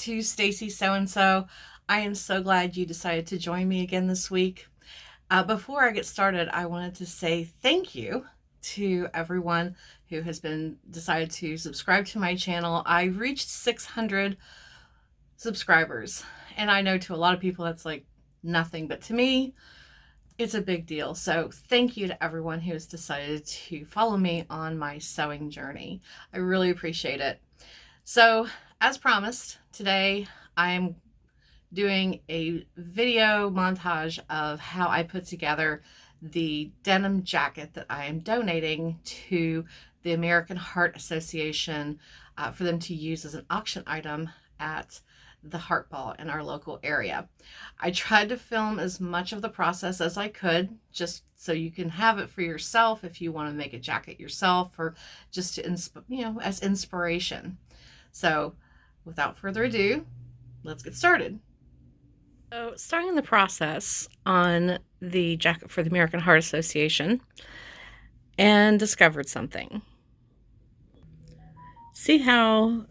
to Stacy So-and-so. I am so glad you decided to join me again this week. Before I get started, I wanted to say thank you to everyone who has been decided to subscribe to my channel. I reached 600 subscribers, and I know to a lot of people that's like nothing, but to me, it's a big deal. So thank you to everyone who has decided to follow me on my sewing journey. I really appreciate it. So, as promised, today I'm doing a video montage of how I put together the denim jacket that I am donating to the American Heart Association for them to use as an auction item at the Heart Ball in our local area. I tried to film as much of the process as I could, just so you can have it for yourself if you want to make a jacket yourself, or just to as inspiration. So without further ado, let's get started. So starting the process on the jacket for the American Heart Association, and discovered something. See how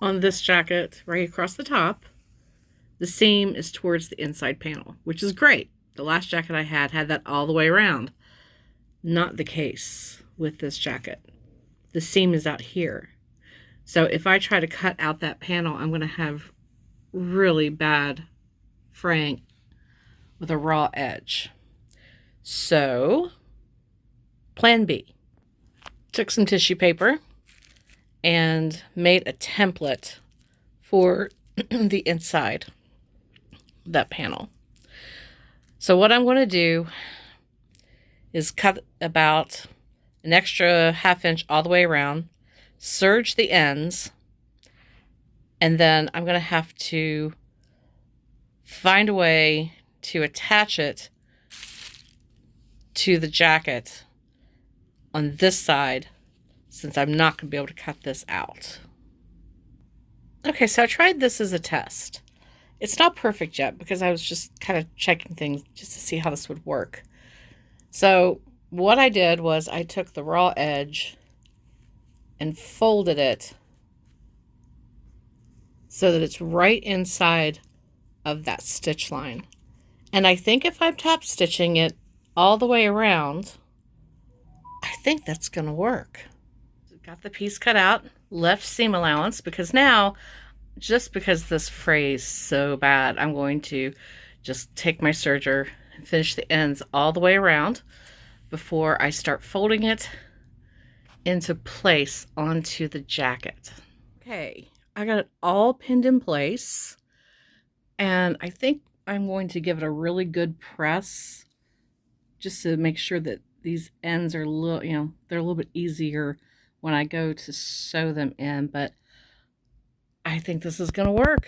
on this jacket, right across the top, the seam is towards the inside panel, which is great. The last jacket I had that all the way around. Not the case with this jacket. The seam is out here. So if I try to cut out that panel, I'm going to have really bad fraying with a raw edge. So, plan B. Took some tissue paper and made a template for the inside of that panel. So what I'm going to do is cut about an extra ½ inch all the way around, serge the ends, and then I'm going to have to find a way to attach it to the jacket on this side, since I'm not going to be able to cut this out. Okay, so I tried this as a test. It's not perfect yet because I was just kind of checking things just to see how this would work. So what I did was I took the raw edge and folded it so that it's right inside of that stitch line. And I think if I'm top stitching it all the way around, I think that's going to work. Got the piece cut out, left seam allowance, because now, just because this frays so bad, I'm going to just take my serger and finish the ends all the way around before I start folding it into place onto the jacket. Okay, I got it all pinned in place, and I think I'm going to give it a really good press just to make sure that these ends are they're a little bit easier when I go to sew them in, but I think this is going to work.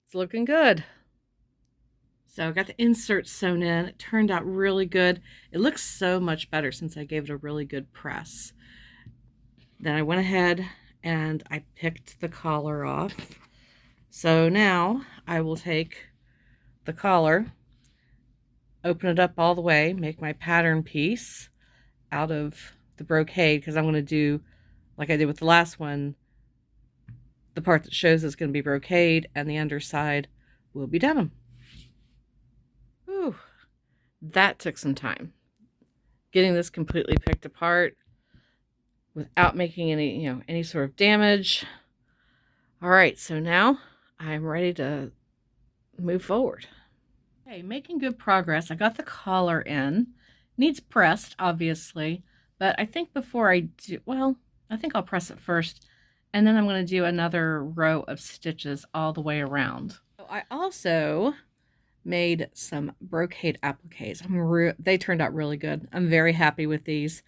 It's looking good. So I got the insert sewn in. It turned out really good. It looks so much better since I gave it a really good press. Then I went ahead and I picked the collar off. So now I will take the collar, open it up all the way, make my pattern piece out of the brocade, because I'm going to do, like I did with the last one, the part that shows is going to be brocade and the underside will be denim. Whew, that took some time. Getting this completely picked apart without making any sort of damage. All right, so now I'm ready to move forward. Okay, making good progress. I got the collar in. Needs pressed, obviously, but I think before I do, well, I think I'll press it first, and then I'm going to do another row of stitches all the way around. So I also made some brocade appliques. They turned out really good. I'm very happy with these.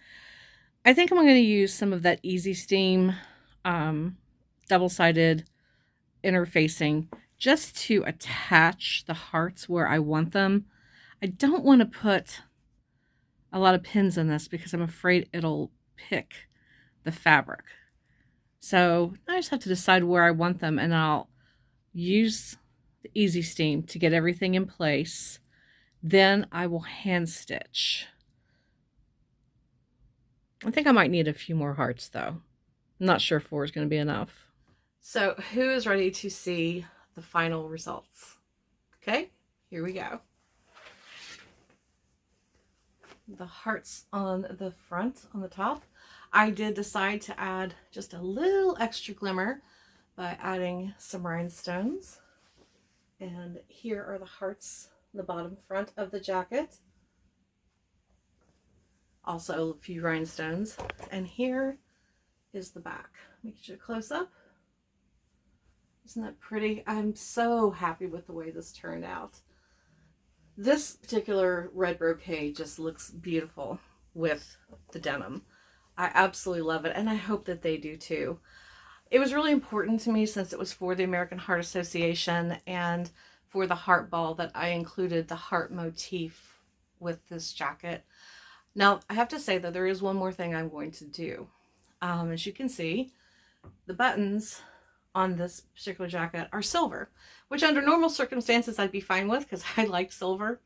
I think I'm going to use some of that Easy Steam double-sided interfacing just to attach the hearts where I want them. I don't want to put a lot of pins in this because I'm afraid it'll pick the fabric. So I just have to decide where I want them, and I'll use the Easy Steam to get everything in place. Then I will hand stitch. I think I might need a few more hearts though. I'm not sure 4 is going to be enough. So who is ready to see the final results? Okay, here we go. The hearts on the front, on the top. I did decide to add just a little extra glimmer by adding some rhinestones. And here are the hearts on the bottom front of the jacket. Also a few rhinestones. And here is the back. Let me get you a close up. Isn't that pretty? I'm so happy with the way this turned out. This particular red brocade just looks beautiful with the denim. I absolutely love it, and I hope that they do too. It was really important to me since it was for the American Heart Association and for the heart ball that I included the heart motif with this jacket. Now, I have to say that there is one more thing I'm going to do. As you can see, the buttons on this particular jacket are silver, which under normal circumstances I'd be fine with because I like silver,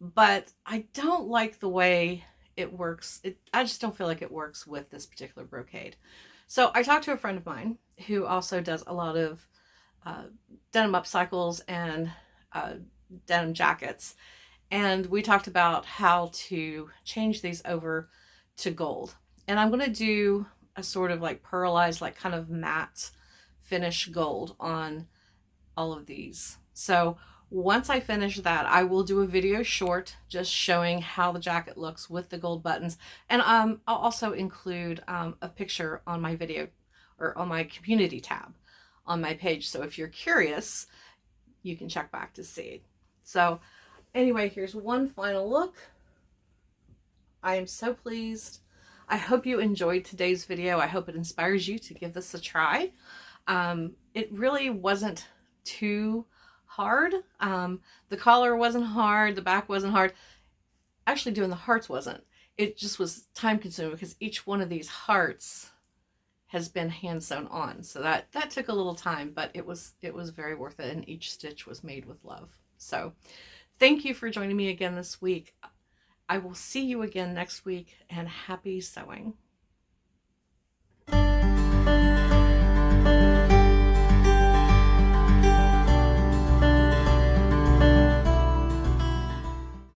but I don't like the way it works. I just don't feel like it works with this particular brocade. So I talked to a friend of mine who also does a lot of denim upcycles and denim jackets, and we talked about how to change these over to gold. And I'm going to do a sort of like pearlized, like kind of matte finish gold on all of these. So once I finish that, I will do a video short just showing how the jacket looks with the gold buttons. And I'll also include a picture on my video or on my community tab on my page. So if you're curious, you can check back to see. So anyway, here's one final look. I am so pleased. I hope you enjoyed today's video. I hope it inspires you to give this a try. It really wasn't too hard. The collar wasn't hard. The back wasn't hard. Actually, doing the hearts wasn't. It just was time consuming because each one of these hearts has been hand sewn on. So that took a little time, but it was very worth it. And each stitch was made with love. So thank you for joining me again this week. I will see you again next week, and happy sewing.